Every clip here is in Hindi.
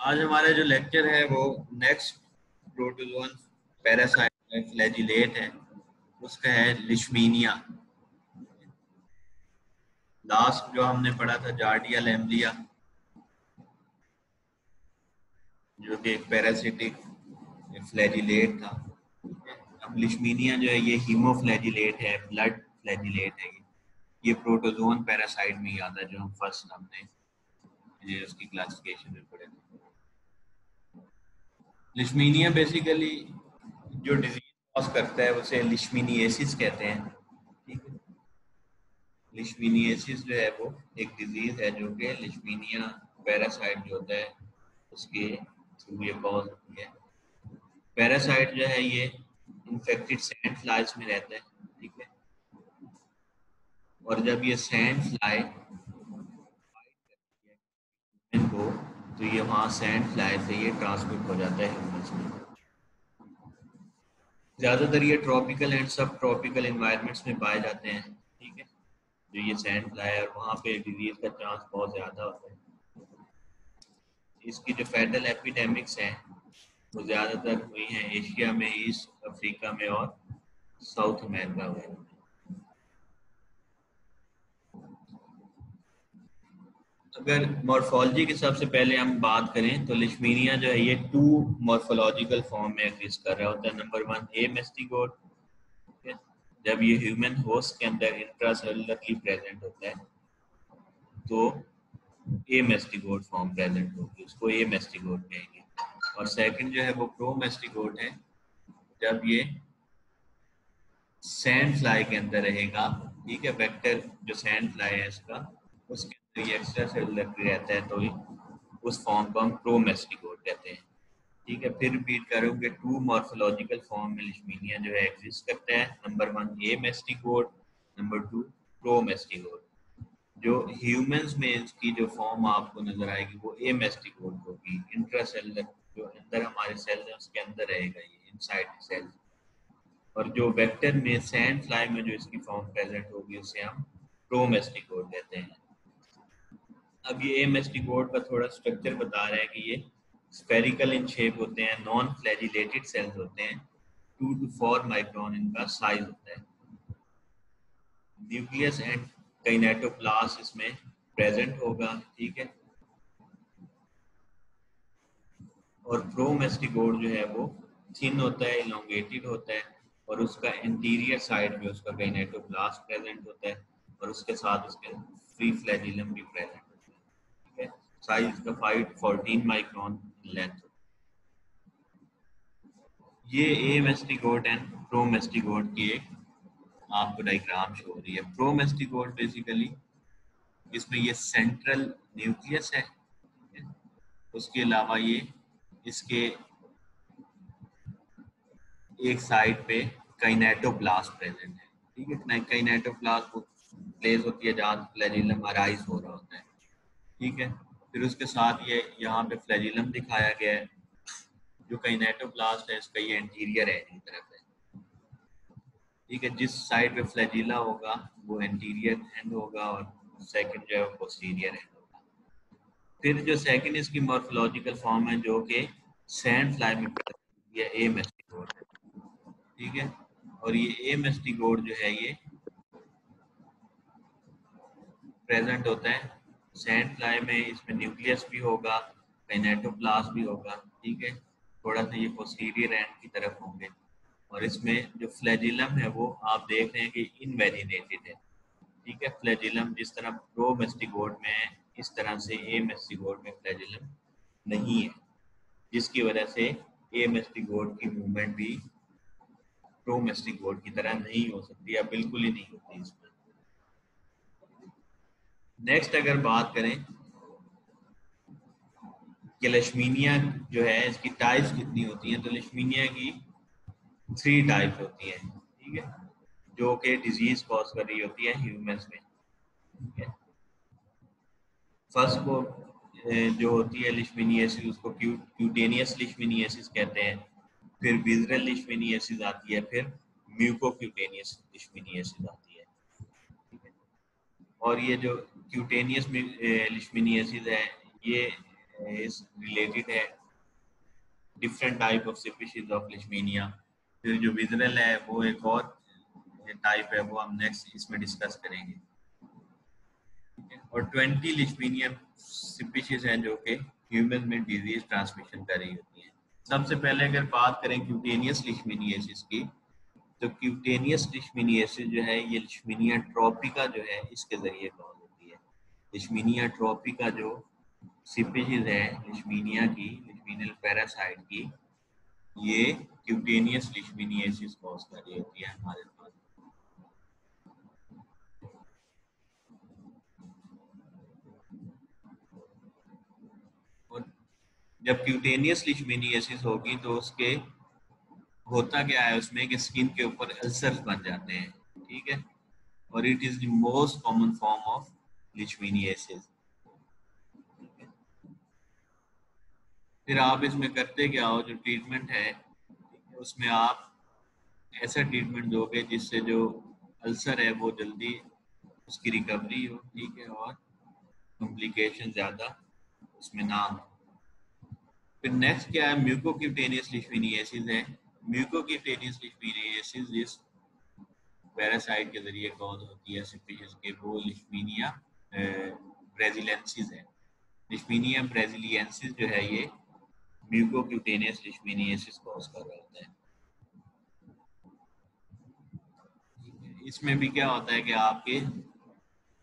आज हमारा जो लेक्चर है वो नेक्स्ट प्रोटोजोन पैरासाइट फ्लैजिलेट है, उसका है लिशमीनिया। लास्ट जो हमने पढ़ा था जार्डिया लैम्ब्लिया, जो कि एक पैरासिटिक फ्लैजिलेट था। अब लिशमीनिया जो है ये हीमोफ्लैजिलेट है, ब्लड फ्लैजिलेट है। ये प्रोटोजोन पैरासाइट में ही आता है, जो हम फर्स्ट हमने उसकी क्लासिफिकेशन में पढ़े थे। लिशमीनिया बेसिकली जो डिजीज कॉज करता है उसे लिशमीनिएसिस कहते हैं। ठीक है, लिशमीनिएसिस जो है वो एक डिजीज है जो कि लिशमीनिया पैरासाइट जो होता है उसके थ्रू ये कॉज होती है। पैरासाइट जो है ये इन्फेक्टेड सैंड फ्लाइज में रहता है। ठीक है, और जब ये सैंड फ्लाई को तो ये वहाँ सैंड फ्लाई से ये ट्रांसमिट हो जाता है ह्यूमंस में। ज़्यादातर ये ट्रॉपिकल एंड सब ट्रॉपिकल एनवायरनमेंट्स में पाए जाते हैं। ठीक है, जो ये सैंड फ्लाई है, और वहाँ पे डिजीज का चांस बहुत ज़्यादा होता है। इसकी जो फैटल एपिडेमिक्स हैं वो ज़्यादातर हुई हैं एशिया में, ईस्ट अफ्रीका में और साउथ अमेरिका में। अगर मॉर्फोलॉजी के सबसे पहले हम बात करें तो लिशमीनिया जो है ये 2 मॉर्फोलॉजिकल फॉर्म में एग्जिस्ट कर रहा होता है। नंबर 1 ए मेस्टिगोट, जब ये ह्यूमन होस्ट के अंदर इंट्रासेलुलरली प्रेजेंट होता है तो ए मेस्टिगोट फॉर्म प्रेजेंट होगी, उसको ए मेस्टिगोट कहेंगे। और सेकंड जो है वो प्रो मेस्टिगोट है, जब ये सैंड फ्लाई के अंदर रहेगा। ठीक है, वेक्टर जो सैंड फ्लाई है इसका, उसके अंदर ये एक्स्ट्रा सेलुलर रहता है, तो उस फॉर्म को हम प्रो मेस्टिगोट कहते हैं। ठीक है, फिर रिपीट करूँगे, 2 मॉर्फोलॉजिकल फॉर्म में लिशमीनिया जो है एग्जिस्ट करता है। नंबर 1 ए मेस्टिगोट, नंबर 2 प्रो मेस्टिगोट। जो ह्यूमंस में इसकी जो फॉर्म आपको नजर आएगी वो ए मेस्टिगोट होगी। इंट्रासेलुलर जो अंदर हमारे सेल है उसके अंदर रहेगा ये, इनसाइड सेल। और जो वेक्टर में सैंड फ्लाई में जो इसकी फॉर्म प्रेजेंट होगी उसे हम प्रो मेस्टिगोट कहते हैं। अब ये ए मेस्टिगोट का थोड़ा स्ट्रक्चर बता रहा है कि ये स्फेरिकल इन शेप होते हैं, नॉन फ्लैजिलेटेड सेल्स होते हैं, 2 to 4 माइक्रोन इनका साइज होता है। न्यूक्लियस एंड काइनेटोप्लास्ट इसमें प्रेजेंट होगा। ठीक है, और प्रोमेस्टिगोट जो है वो थिन होता है, इलोंगेटेड होता है, और उसका इंटीरियर साइड में उसका काइनेटोप्लास्ट प्रेजेंट होता है, और उसके साथ उसके फ्री फ्लैजिलम भी प्रेजेंट होता है। ठीक है, साइज इसका 5-14 माइक्रोन लेंथ। ये ए मेस्टिगोट एंड प्रोमेस्टिगोट की एक आपको डायग्राम शो हो रही है। प्रोमेस्टिगोट बेसिकली इसमें ये सेंट्रल न्यूक्लियस है, उसके अलावा ये इसके एक साइड पे काइनेटोप्लास्ट प्रेजेंट है। ठीक है, काइनेटोप्लास्ट वो प्लेस होती है जहाँ फ्लैजिलम अराइज हो रहा होता है। ठीक है, फिर उसके साथ ये यहाँ पे फ्लैजिलम दिखाया गया है। जो काइनेटोप्लास्ट है इसका ये एंटीरियर एंड की तरफ है। ठीक है, जिस साइड पे फ्लैजिला होगा वो एंटीरियर एंड होगा, और सेकंड जो है वो पोस्टीरियर एंड होगा। फिर जो सेकंड इसकी मॉर्फोलॉजिकल फॉर्म है जो कि सैंड फ्लाई में ये ए मेस्टिगोट है। ठीक है, और ये ए मेस्टिगोट जो है ये प्रेजेंट होता है सैंड फ्लाई में। इसमें न्यूक्लियस भी होगा, काइनेटोप्लास्ट भी होगा। ठीक है, थोड़ा सा ये पोस्टीरियर एंड की तरफ होंगे, और इसमें जो फ्लैजिलम है वो आप देख रहे हैं कि इनवेजिनेटेड है। ठीक है, फ्लैजिलम जिस तरह प्रो मेस्टिगोट में है इस तरह से ए मेस्टिगोट में फ्लैजिलम नहीं है, जिसकी वजह से ए मेस्टिगोट की मूवमेंट भी प्रो मेस्टिगोट की तरह नहीं हो सकती, या बिल्कुल ही नहीं होती इसमें। नेक्स्ट अगर बात करें कि लिशमीनिया जो है इसकी टाइप्स कितनी होती हैं, तो लिशमीनिया की 3 टाइप्स होती हैं। ठीक है, जो कि डिजीज कॉज कर रही होती है ह्यूमंस में। ठीक है, फर्स्ट को जो होती है लिशमीनियासिस उसको क्यूटेनियस लिशमीनियासिस कहते हैं। फिर विज़रल लिशमीनियासिस आती है, फिर म्यूकोक्यूटेनियस लिशमीनियासिस आती है। ठीक है, और ये जो क्यूटेनियस लिशमीनियासिस है ये इस रिलेटेड है different type of species of leishmania. फिर जो विजरल है वो एक और टाइप है, वो हम नेक्स्ट इसमें डिस्कस करेंगे। और 20 लिशमीनियन स्पीशीज हैं जो कि ह्यूमन में डिजीज ट्रांसमिशन कर रही होती हैं। सबसे पहले अगर बात करें क्यूटेनियस लिशमीनियासिस की, तो क्यूटेनियस लिशमीनियासिस जो है ये लिशमीनिया ट्रॉपिका जो है इसके जरिए कॉज होती है। लिशमीनिया ट्रॉपिका जो स्पीशीज है लिशमीनिया की, लिशमीनियल पैरासाइट की, ये क्यूटेनियस लिशमीनियासिस कॉज कर रही होती है हमारे पास। और जब क्यूटेनियस लिशमीनियासिस होगी तो उसके होता क्या है उसमें कि स्किन के ऊपर अल्सर्स बन जाते हैं, ठीक है। और it is the most common form of leishmaniasis. फिर आप इसमें करते क्या हो, जो ट्रीटमेंट है उसमें आप ऐसा ट्रीटमेंट दोगे जिससे जो अल्सर है वो जल्दी उसकी रिकवरी हो, ठीक है, और कॉम्प्लिकेशन ज़्यादा उसमें ना हो। फिर नेक्स्ट क्या है, म्यूकोक्यूटेनियस लिशमीनियासिस है। म्यूकोक्यूटेनियस लिशमीनियासिस जिस पैरासाइट के जरिए कॉज होती है स्पीशीज के, वो लिशमीनिया ब्राजीलियंसिस है। लिशमीनिया ब्राजीलियंसिस जो है ये म्यूकोक्यूटेनियस लिशमीनियासिस कॉज कर रहा होता है। इसमें भी क्या होता है कि आपके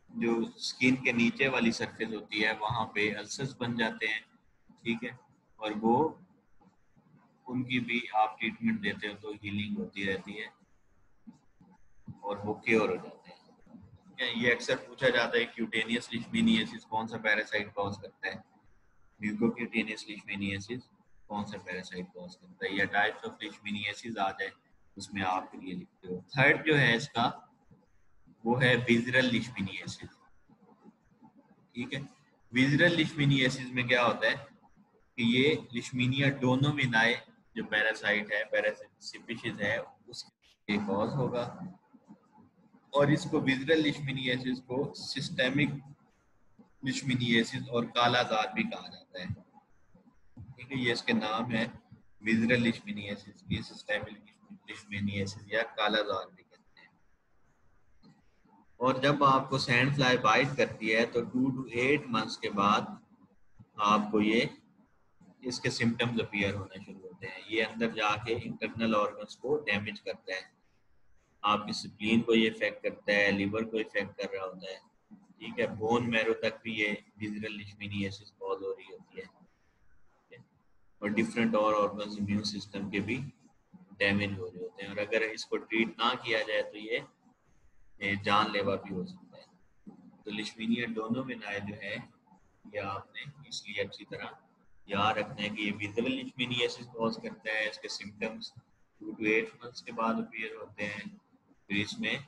जो स्किन के नीचे वाली सरफेस होती है वहाँ पे अल्सर्स बन जाते हैं, ठीक है, और वो उनकी भी आप ट्रीटमेंट देते हो तो हीलिंग होती रहती है और वो क्योर हो जाते हैं। ये अक्सर पूछा जाता है क्यूटेनियस लिशमीनियासिस कौन सा पैरासाइट कॉज करता है, म्यूकोक्यूटेनियस लिशमीनियासिस कौन सा पैरासाइट कॉज करता है, या टाइप्स ऑफ लिशमीनियासिस आ जाए उसमें आप फिर ये लिखते हो। थर्ड जो है इसका वो है विजरल लिशमीनियासिस, ठीक है। विजरल लिशमीनियासिस में क्या होता है कि ये लिशमीनिया डोनोविनाई जो पैरासाइट है, पैरासाइट स्पीशीज है, उसके कॉज होगा। और इसको विजरल लिशमीनियासिस को सिस्टेमिक लिशमीनियासिस और कालाजार भी कहा जाता है, ठीक है। ये इसके नाम है, विजरल लिशमीनियासिस, ये सिस्टेमिक लिशमीनियासिस या कालाजार भी कहते हैं। और जब आपको सैंड फ्लाई बाइट करती है तो 2 to 8 मंथ्स के बाद आपको ये इसके सिम्टम्स अपीयर होने शुरू होते हैं। ये अंदर जाके इंटरनल ऑर्गन्स को डैमेज करता है, आपकी स्प्लीन को ये इफेक्ट करता है, लिवर को इफेक्ट कर रहा होता है, ठीक है। बोन मैरो तक भी ये विजरल लिशमीनियासिस कॉज हो रही होती है। और डिफरेंट और ऑर्गन्स इम्यून सिस्टम के भी डैमेज हो रहे होते हैं, और अगर इसको ट्रीट ना किया जाए तो ये जानलेवा भी हो सकता है। तो लिशमीनिया डोनोविनाई जो है ये आपने इसलिए अच्छी तरह याद रखना है कि ये विजरल लिशमीनियासिस कॉज करता है। इसके सिम्टम्स 2 to 8 मंथ्स के बाद अपीयर होते हैं। फिर इसमें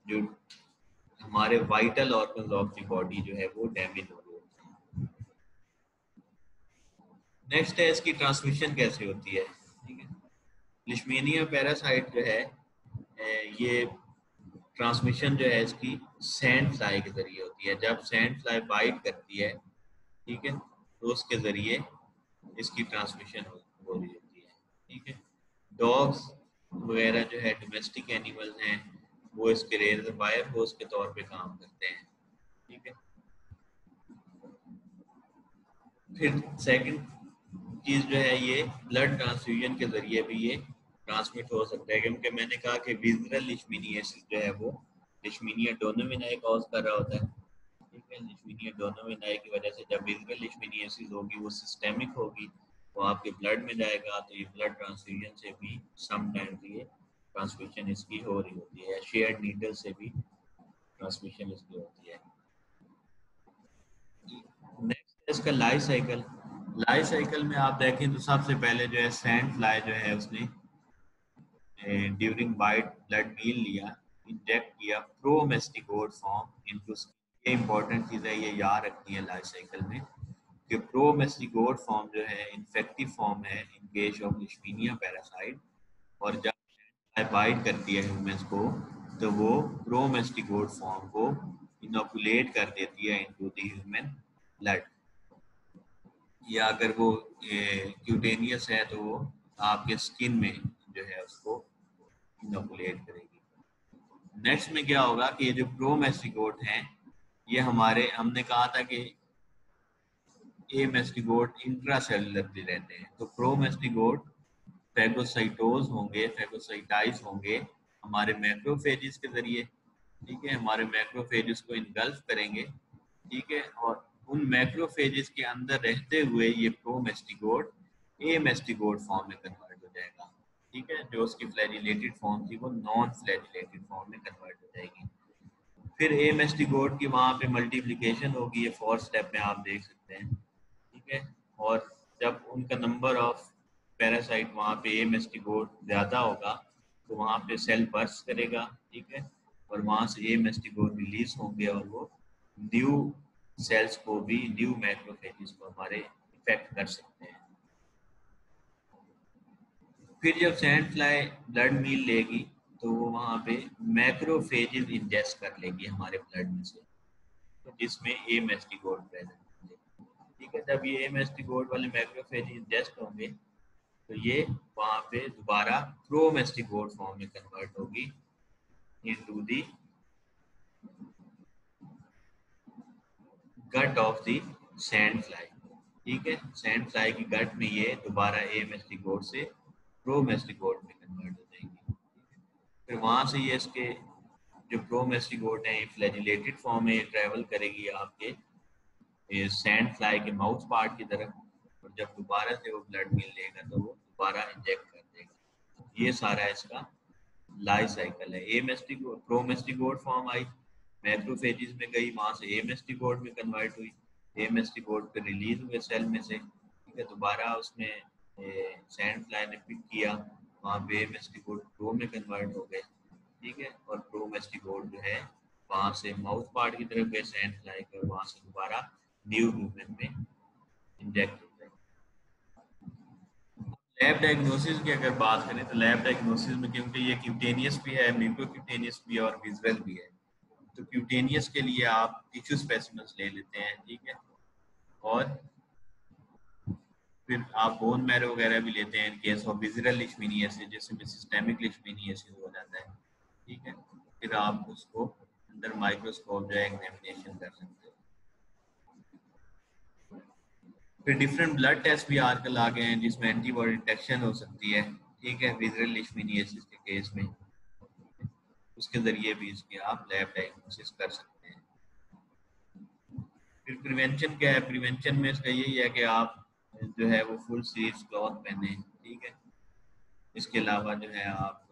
जो हमारे vital organs of the body जो है वो डैमेज हो रहे होते हैं। नेक्स्ट है इसकी ट्रांसमिशन कैसे होती है, ठीक है। लिशमीनिया पैरासाइट जो है ये ट्रांसमिशन जो है इसकी सैंड फ्लाई के जरिए होती है। जब सैंड फ्लाई बाइट करती है, ठीक है, तो उसके जरिए इसकी ट्रांसमिशन हो रही होती है, ठीक है। डॉग्स वगैरह जो है डोमेस्टिक एनिमल्स हैं, वो इसके रेजरवायर होस्ट के तौर पे काम करते हैं, ठीक है। फिर सेकंड चीज जो है ये ब्लड ट्रांसफ्यूजन के जरिए भी ये ट्रांसमिट हो सकता है, क्योंकि मैंने कहा कि विजरल लिशमीनियासिस जो है वो लिशमीनिया डोनोविनाई कॉज कर रहा होता है, ठीक है। लिशमीनिया डोनोविनाई की वजह से जब विजरल लिशमीनियासिस होगी वो सिस्टेमिक होगी, वो आपके ब्लड में जाएगा, तो ये ब्लड ट्रांसफ्यूजन से भी समटाइम्स ये ट्रांसमिशन इसकी हो रही होती है, शेयर्ड नीडल से भी ट्रांसमिशन इसकी होती है। नेक्स्ट इसका लाइफ साइकिल। लाइफ साइकिल में आप देखें तो सबसे पहले जो है सैंड फ्लाई जो है उसने ड्यूरिंग बाइट ब्लड मील लिया, इंजेक्ट किया प्रोमेस्टिकोड फॉर्म इनटू। ये इंपॉर्टेंट चीज़ है, ये याद रखनी है लाइफ साइकिल में कि प्रोमेस्टिकोड फॉर्म जो है इन्फेक्टिव फॉर्म है इन केस ऑफ लिशमीनिया पैरासाइट। और जब बाइट करती है ह्यूमंस को तो वो प्रोमेस्टिकोड फॉर्म को इनोकुलेट कर देती है इनटू द ह्यूमन ब्लड। या अगर वो क्यूटेनियस है तो वो आपके स्किन में जो है उसको इनोकुलेट करेगी। नेक्स्ट में क्या होगा कि ये जो प्रोमेस्टिकोट हैं ये हमारे, हमने कहा था कि एमेस्टिकोट इंट्रासेलुलर भी रहते हैं, तो प्रोमेस्टिकोट फैगोसाइटोज होंगे, फैगोसाइटाइज होंगे हमारे मैक्रोफेजिस के जरिए। ठीक है, हमारे मैक्रोफेजिस को इनगल्फ करेंगे। ठीक है, और उन मैक्रोफेजिस के अंदर रहते हुए ये प्रोमेस्टिकोट एमेस्टिकोट फॉर्म में कन्वर्ट हो जाएगा। ठीक है, जो उसकी फ्लैजिलेटेड फॉर्म थी वो नॉन फ्लैजिलेटेड फॉर्म में कन्वर्ट हो जाएगी। फिर एमेस्टिकोट की वहाँ पे मल्टीप्लिकेशन होगी, ये 4th स्टेप में आप देख सकते हैं। ठीक है, और जब उनका नंबर ऑफ पैरासाइट वहाँ पे एमेस्टिकोट ज़्यादा होगा तो वहाँ पे सेल बर्स्ट करेगा। ठीक है, और वहाँ से एमेस्टिकोट रिलीज होंगे और वो न्यू सेल्स को भी, न्यू मैक्रोफेजेस को हमारे इफेक्ट कर सकते हैं। फिर जब सैंड फ्लाई ब्लड मील लेगी तो वो वहाँ पे मैक्रोफेजेस इंजेस्ट कर लेगी हमारे ब्लड में से, तो जिसमें एमेस्टिकोट प्रेजेंट होंगे। ठीक है, जब ये एमेस्टिकोट वाले मैक्रोफेज इंजेस्ट होंगे तो ये वहाँ पे दोबारा प्रोमेस्टिकोट फॉर्म में कन्वर्ट होगी into the gut of the sand fly. ठीक है, सैंड फ्लाई की गट में ये दोबारा एमेस्टिकोट से प्रोमेस्टिकोट में कन्वर्ट हो जाएंगी। फिर वहाँ से ये इसके जो प्रोमेस्टिकोट हैं फ्लैजिलेटेड फॉर्म में ट्रेवल करेगी आपके सैंड फ्लाई के माउथ पार्ट की तरफ, और जब दोबारा से वो ब्लड मिल लेगा तो वो दोबारा इंजेक्ट कर देगा। ये सारा इसका लाइफ साइकिल है। एमेस्टिकोट प्रोमेस्टिकोट फॉर्म आई, मैक्रोफेजिस में गई, वहां से एमेस्टिकोट में कन्वर्ट हुई, एमेस्टिकोट पे रिलीज हुए सेल में से। ठीक है, दोबारा उसमें सैंड फ्लाई ने पिक किया, वहाँ पे एमेस्टिकोट प्रो में कन्वर्ट हो गए। ठीक है, और प्रोमेस्टिकोट जो है वहाँ से माउथ पार्ट की तरफ गए सैंड फ्लाई के, और वहाँ से दोबारा न्यू ह्यूमन में इंजेक्ट हो गए। लैब डायग्नोसिस की अगर बात करें तो लैब डायग्नोसिस में, क्योंकि ये क्यूटेनियस भी है, म्यूकोक्यूटेनियस भी है और विजुअल भी है, तो क्यूटेनियस के लिए आप टिश्यू स्पेसिमेंस ले लेते हैं। ठीक है, और फिर आप बोन मैरो वगैरह भी लेते हैं इन केस ऑफ विजुअल लिशमीनियासिस, जिसमें सिस्टेमिक लिशमीनियासिस हो जाता है। ठीक है, फिर आप उसको अंडर माइक्रोस्कोप जो है एग्जामिनेशन कर सकते हैं। फिर डिफरेंट ब्लड टेस्ट भी आजकल आ गए हैं जिसमें एंटीबॉडी डिटेक्शन हो सकती है। ठीक है, विजुअल लिशमीनियासिस के केस में उसके जरिए भी इसके आप लैब डायग्नोसिस कर सकते हैं। फिर प्रिवेंशन क्या है? प्रिवेंशन में इसका यही है कि आप जो है वो फुल स्लीव्स क्लॉथ पहने। ठीक है, इसके अलावा जो है आप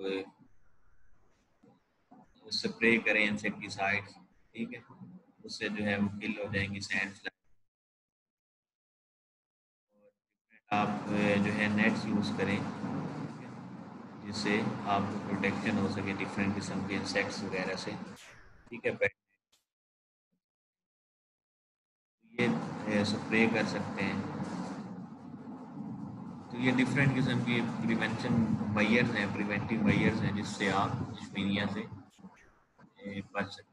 स्प्रे करें इंसेक्टिसाइड्स। ठीक है, उससे जो है वो किल हो जाएंगी सैंड फ्लाई। आप जो है नेट्स यूज़ करें जिससे आपको प्रोटेक्शन हो सके डिफरेंट किस्म के इंसेक्ट्स वगैरह से। ठीक है, ये स्प्रे कर सकते हैं। तो ये डिफरेंट किस्म की प्रिवेंशन मेजर्स हैं, प्रिवेंटिव मेजर्स हैं जिससे आप लिशमीनिया से बच सकते हैं।